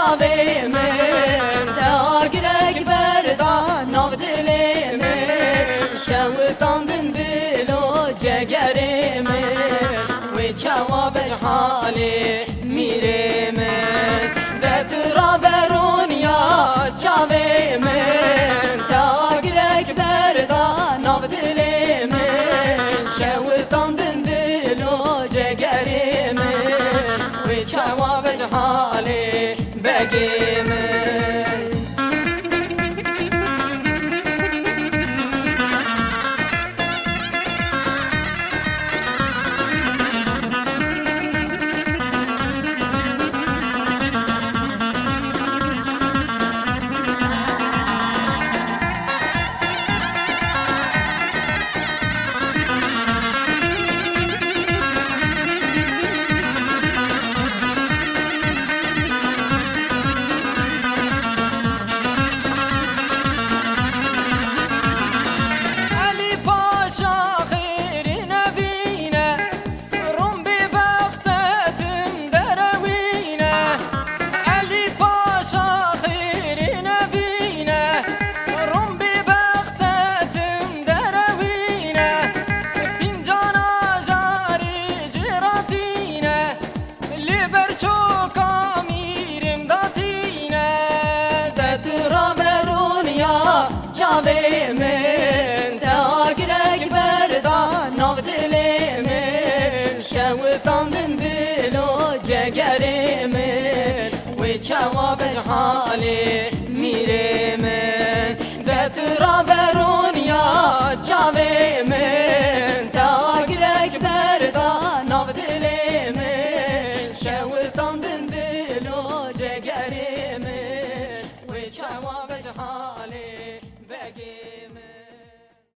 çavê min te agirek berda nav dilê min şewitandin dilo cegerê min wê çawa bejhalê mîrê min de tura berûniya çavê min te agirek berda nav dilê min şewitandin dilo cegerê min wê çawa bejhalê begê min. Çavê min te agirek berda nav dilê min şewitandin dilo cegerê min wê çawa bejhalê mîrê min de tura berûniya çavê min te agirek berda nav dilê min şewitandin dilo cegerê min wê çawa bejhalê